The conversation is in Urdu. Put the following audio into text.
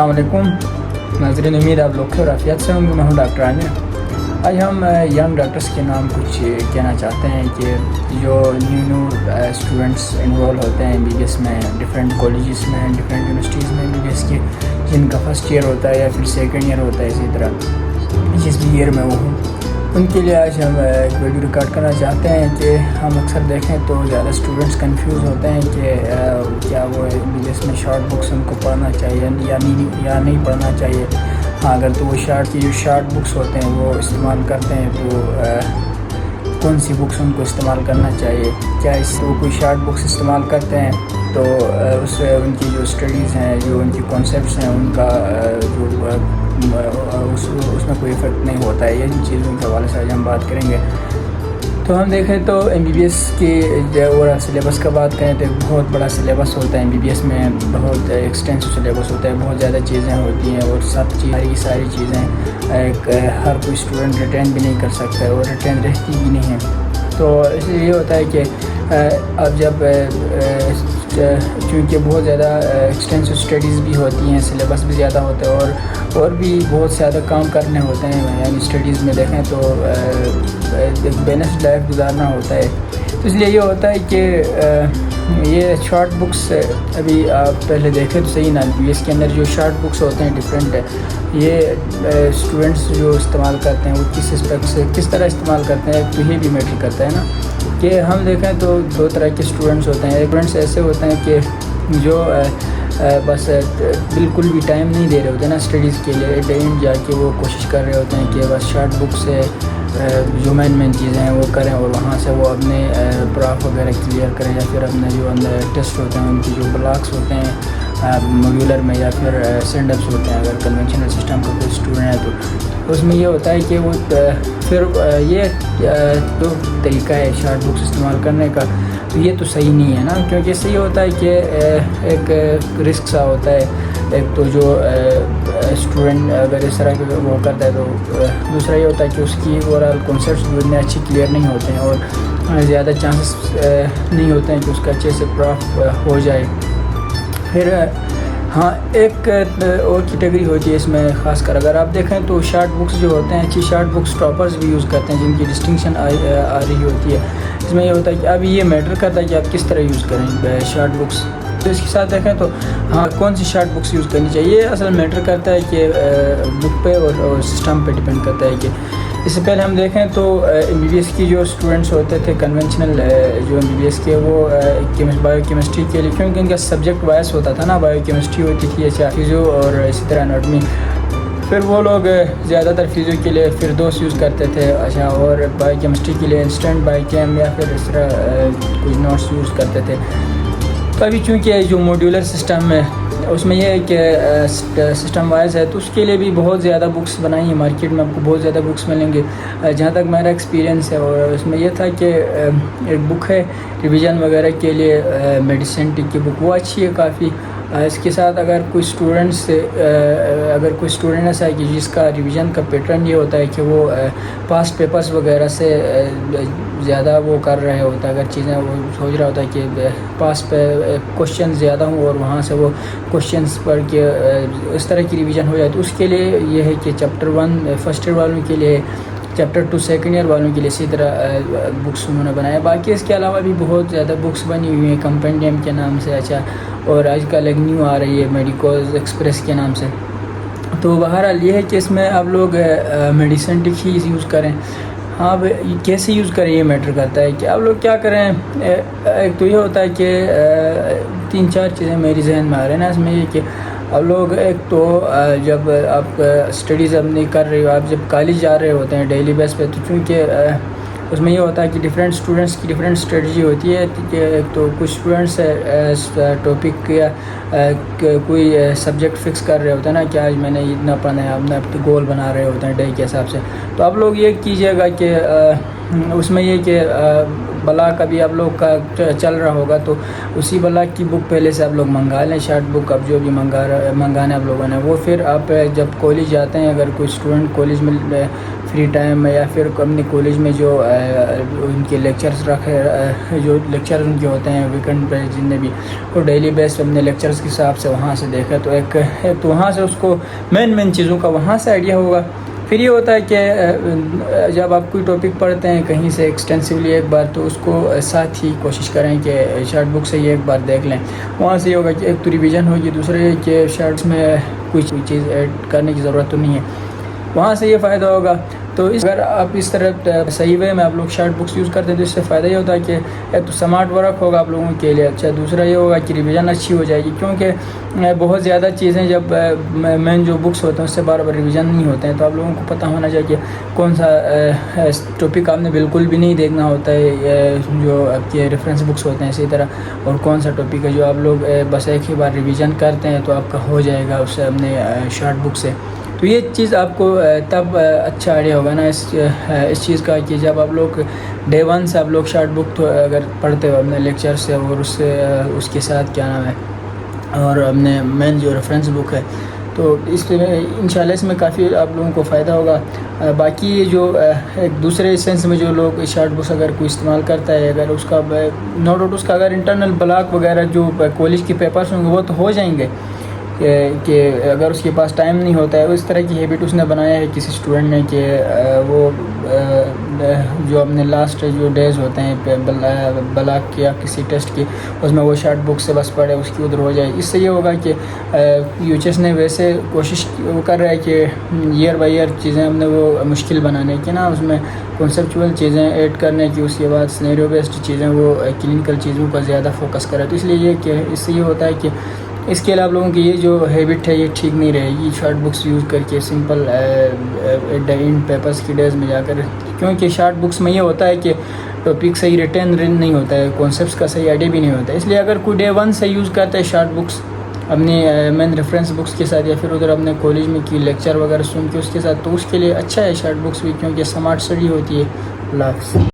السلام علیکم ناظرین، امید آپ لوگ عافیت سے ہوں گے۔ میں ہوں ڈاکٹر عامر۔ آج ہم ینگ ڈاکٹرس کے نام کچھ کہنا چاہتے ہیں کہ جو نیو اسٹوڈنٹس انرول ہوتے ہیں MBBS میں، ڈفرینٹ کالجز میں، ڈفرینٹ یونیورسٹیز میں MBBS کے، جن کا فرسٹ ایئر ہوتا ہے یا پھر سیکنڈ ایئر ہوتا ہے، اسی طرح جس بھی ایئر میں وہ ہوں، ان کے لیے آج ہم ایک ویڈیو ریکارڈ کرنا چاہتے ہیں کہ ہم اکثر دیکھیں تو زیادہ اسٹوڈنٹس کنفیوز ہوتے ہیں کہ کیا وہ MBBS میں شارٹ بکس ان کو پڑھنا چاہیے یا نہیں پڑھنا چاہیے۔ ہاں، اگر تو وہ شارٹ بکس ہوتے ہیں وہ استعمال کرتے ہیں تو کون سی بکس ان کو استعمال کرنا چاہیے، کیا وہ کوئی شارٹ بکس استعمال کرتے ہیں تو اس سے ان کی جو اسٹڈیز ہیں، جو ان کی کانسیپٹس ہیں، ان کا جو اس میں کوئی افیکٹ نہیں ہوتا ہے۔ ان چیزوں کے حوالے سے آج ہم بات کریں گے۔ تو ہم دیکھیں تو MBBS کی اور سلیبس کا بات کریں تو ایک بہت بڑا سلیبس ہوتا ہے MBBS میں، بہت ایکسٹینسو سلیبس ہوتا ہے، بہت زیادہ چیزیں ہوتی ہیں اور ساری چیزیں ہر کوئی اسٹوڈنٹ ریٹین بھی نہیں کر سکتا ہے اور ریٹین رہتی بھی نہیں ہے۔ تو اس لیے یہ ہوتا ہے کہ اب جب چونکہ بہت زیادہ ایکسٹینسو اسٹڈیز بھی ہوتی ہیں، سلیبس بھی زیادہ ہوتا ہے اور بھی بہت زیادہ کام کرنے ہوتے ہیں، یعنی اسٹڈیز میں دیکھیں تو ایک بیلنسڈ لائف گزارنا ہوتا ہے۔ تو اس لیے یہ ہوتا ہے کہ یہ شارٹ بکس ابھی آپ پہلے دیکھیں تو صحیح نا، MBBS کے اندر جو شارٹ بکس ہوتے ہیں ڈفرینٹ ہے، یہ اسٹوڈنٹس جو استعمال کرتے ہیں وہ کس اسپیکٹ سے کس طرح استعمال کرتے ہیں تو یہ بھی میٹر کرتا ہے نا، کہ ہم دیکھیں تو دو طرح کے اسٹوڈنٹس ہوتے ہیں۔ اسٹوڈنٹس ایسے ہوتے ہیں کہ جو بس بالکل بھی ٹائم نہیں دے رہے ہوتے نا اسٹڈیز کے لیے، ڈائم جا کے وہ کوشش کر رہے ہوتے ہیں کہ بس شارٹ بک سے جو مین چیزیں ہیں وہ کریں اور وہاں سے وہ اپنے پراف وغیرہ کلیئر کریں، یا پھر اپنے جو اندر ٹیسٹ ہوتے ہیں ان کی جو بلاکس ہوتے ہیں موڈیولر میں، یا پھر سینڈ اپس ہوتے ہیں اگر کنونشنل سسٹم کا کوئی اسٹوڈنٹ ہے تو اس میں یہ ہوتا ہے کہ وہ پھر یہ جو طریقہ ہے شارٹ بکس استعمال کرنے کا تو یہ تو صحیح نہیں ہے نا، کیونکہ اس سے یہ ہوتا ہے کہ ایک رسک سا ہوتا ہے۔ ایک تو جو اسٹوڈنٹ اگر اس طرح کے وہ کرتا ہے تو دوسرا یہ ہوتا ہے کہ اس کی اوور آل کانسیپٹس بھی اتنے اچھی کلیئر نہیں ہوتے ہیں اور زیادہ چانسز نہیں ہوتے ہیں کہ اس کا اچھے سے پراف ہو جائے۔ پھر ہاں، ایک اور کیٹیگری ہوتی ہے اس میں، خاص کر اگر آپ دیکھیں تو شارٹ بکس جو ہوتے ہیں، اچھی شارٹ بکس ٹاپرز بھی یوز کرتے ہیں جن کی ڈسٹنکشن آ رہی ہوتی ہے۔ اس میں یہ ہوتا ہے کہ اب یہ میٹر کرتا ہے کہ آپ کس طرح یوز کریں شارٹ بکس۔ تو اس کے ساتھ دیکھیں تو ہاں، کون سی شارٹ بکس یوز کرنی چاہیے، یہ اصل میٹر کرتا ہے کہ بک پہ اور سسٹم پہ ڈپینڈ کرتا ہے۔ کہ اس سے پہلے ہم دیکھیں تو MBBS کی جو اسٹوڈنٹس ہوتے تھے کنونشنل جو MBBS کے، وہ بایو کیمسٹری کے لیے، کیونکہ ان کا سبجیکٹ وائس ہوتا تھا نا، بایو کیمسٹری ہوتی تھی، فزیو اور اسی طرح اناٹمی، پھر وہ لوگ زیادہ تر فزیو کے لیے فردوس یوز کرتے تھے، اور بایو کیمسٹری کے لیے انسٹنٹ بائی کیم یا پھر اس طرح کچھ نوٹس یوز کرتے تھے۔ تو ابھی چونکہ جو موڈیولر سسٹم ہے اس میں یہ ہے کہ سسٹم وائز ہے، تو اس کے لیے بھی بہت زیادہ بکس بنائی ہیں مارکیٹ میں، آپ کو بہت زیادہ بکس ملیں گے۔ جہاں تک میرا ایکسپیرینس ہے، اور اس میں یہ تھا کہ ایک بک ہے ریویژن وغیرہ کے لیے، میڈیسنٹک کی بک، وہ اچھی ہے کافی۔ اس کے ساتھ اگر کوئی اسٹوڈنٹ ایسا ہے کہ جس کا ریویژن کا پیٹرن یہ ہوتا ہے کہ وہ پاسٹ پیپرز وغیرہ سے زیادہ وہ کر رہے ہوتا ہے، اگر چیزیں وہ سوچ رہا ہوتا ہے کہ پاس پہ کوشچن زیادہ ہوں اور وہاں سے وہ کوشچنس پڑھ کے اس طرح کی ریویژن ہو جائے، تو اس کے لیے یہ ہے کہ چیپٹر 1 فرسٹ ایئر والوں کے لیے، چیپٹر 2 سیکنڈ ایئر والوں کے لیے اسی طرح بکس انہوں نے بنایا۔ باقی اس کے علاوہ بھی بہت زیادہ بکس بنی ہوئی ہیں کمپینڈیم کے نام سے، اچھا، اور آج کل ایک نیو آ رہی ہے میڈیکوز ایکسپریس کے نام سے۔ تو بہرحال یہ ہے کہ اس میں آپ لوگ میڈیسنٹک ہی یوز کریں۔ ہاں، کیسے یوز کریں یہ میٹر کرتا ہے کہ آپ لوگ کیا کریں۔ ایک تو یہ ہوتا ہے کہ 3-4 چیزیں میری ذہن میں آ رہے ہیں نا اس میں، یہ کہ اب لوگ ایک تو جب آپ اسٹڈیز اپنی کر رہے ہو، آپ جب کالج جا رہے ہوتے ہیں ڈیلی بیس پہ، تو چونکہ اس میں یہ ہوتا ہے کہ ڈفرینٹ اسٹوڈنٹس کی ڈفرینٹ اسٹریٹجی ہوتی ہے کہ ایک تو کچھ اسٹوڈنٹس ٹاپک یا کوئی سبجیکٹ فکس کر رہے ہوتے ہیں نا کہ آج میں نے اتنا پڑھنا ہے، اپنا گول بنا رہے ہوتے ہیں ڈے کے حساب سے۔ تو آپ لوگ یہ کیجیے گا کہ اس میں یہ کہ بلاک ابھی آپ لوگ کا چل رہا ہوگا تو اسی بلاک کی بک پہلے سے آپ لوگ منگا لیں. شارٹ بک اب جو بھی منگانا آپ لوگوں نے وہ پھر آپ جب کالج جاتے ہیں, اگر کوئی اسٹوڈنٹ کالج میں فری ٹائم میں یا پھر اپنے کالج میں جو ان کے لیکچرز جو لیکچر ان کے ہوتے ہیں ویکنڈ پہ جتنے بھی, وہ ڈیلی بیس اپنے لیکچرز کے حساب سے وہاں سے دیکھا تو ایک تو وہاں سے اس کو مین چیزوں کا وہاں سے آئیڈیا ہوگا. پھر یہ ہوتا ہے کہ جب آپ کوئی ٹاپک پڑھتے ہیں کہیں سے ایکسٹینسولی ایک بار, تو اس کو ساتھ ہی کوشش کریں کہ شارٹ بک سے یہ ایک بار دیکھ لیں. وہاں سے یہ ہوگا کہ ایک تو ریویژن ہوگی, دوسرا یہ کہ شارٹس میں کوئی چیز ایڈ کرنے کی ضرورت تو نہیں ہے, وہاں سے یہ فائدہ ہوگا. تو اگر آپ اس طرح صحیح وے میں آپ لوگ شارٹ بکس یوز کرتے ہیں تو اس سے فائدہ یہ ہوتا ہے کہ ایک تو سمارٹ ورک ہوگا آپ لوگوں کے لیے اچھا, دوسرا یہ ہوگا کہ ریویژن اچھی ہو جائے گی, کیونکہ بہت زیادہ چیزیں جب مین جو بکس ہوتے ہیں اس سے بار بار ریویژن نہیں ہوتے ہیں, تو آپ لوگوں کو پتہ ہونا چاہیے کہ کون سا ٹاپک آپ نے بالکل بھی نہیں دیکھنا ہوتا ہے جو آپ کے ریفرنس بکس ہوتے ہیں اسی طرح, اور کون سا ٹاپک ہے جو آپ لوگ بس ایک ہی بار ریویژن کرتے ہیں تو آپ کا ہو جائے گا اس سے اپنے شارٹ بک سے. تو یہ چیز آپ کو تب اچھا آئیڈیا ہوگا نا اس چیز کا کہ جب آپ لوگ ڈے 1 سے آپ لوگ شارٹ بک اگر پڑھتے ہو اپنے لیکچر سے اور اس کے ساتھ کیا نام ہے اور اپنے مین جو ریفرنس بک ہے, تو اس میں انشاءاللہ اس میں کافی آپ لوگوں کو فائدہ ہوگا. باقی جو ایک دوسرے سینس میں جو لوگ شارٹ بکس اگر کوئی استعمال کرتا ہے, اگر اس کا نو ڈاؤٹ اس کا اگر انٹرنل بلاک وغیرہ جو کالج کے پیپرس ہوں گے وہ تو ہو جائیں گے, کہ اگر اس کے پاس ٹائم نہیں ہوتا ہے, اس طرح کی ہیبٹ اس نے بنایا ہے کسی اسٹوڈنٹ نے کہ وہ جو اپنے لاسٹ جو ڈیز ہوتے ہیں بلاک کے یا کسی ٹیسٹ کے, اس میں وہ شارٹ بک سے بس پڑھے اس کی ادھر ہو جائے. اس سے یہ ہوگا کہ یو ایچ ایس نے ویسے کوشش وہ کر رہا ہے کہ ایئر بائی ایئر چیزیں ہم نے وہ مشکل بنانے کی نا, اس میں کنسیپچول چیزیں ایڈ کرنے کی, اس کے بعد سینیریو بیسڈ چیزیں وہ کلینکل چیزوں پر زیادہ فوکس کرے. تو اس لیے یہ کہ اس سے یہ ہوتا ہے کہ اس کے علاوہ آپ لوگوں کی یہ جو ہیبٹ ہے یہ ٹھیک نہیں رہے گی شارٹ بکس یوز کر کے سمپل ان پیپرس کی ڈیز میں جا کر, کیونکہ شارٹ بکس میں یہ ہوتا ہے کہ ٹاپک صحیح ریٹین نہیں ہوتا ہے, کانسیپٹس کا صحیح آئیڈیا بھی نہیں ہوتا ہے. اس لیے اگر کوئی ڈے 1 سے یوز کرتا ہے شارٹ بکس اپنی مین ریفرنس بکس کے ساتھ یا پھر ادھر اپنے کالج میں کی لیکچر وغیرہ سن کے اس کے ساتھ, تو اس کے لیے اچھا ہے شارٹ بکس بھی, کیونکہ سمارٹ اسٹڈی ہوتی ہے. اللہ حافظ.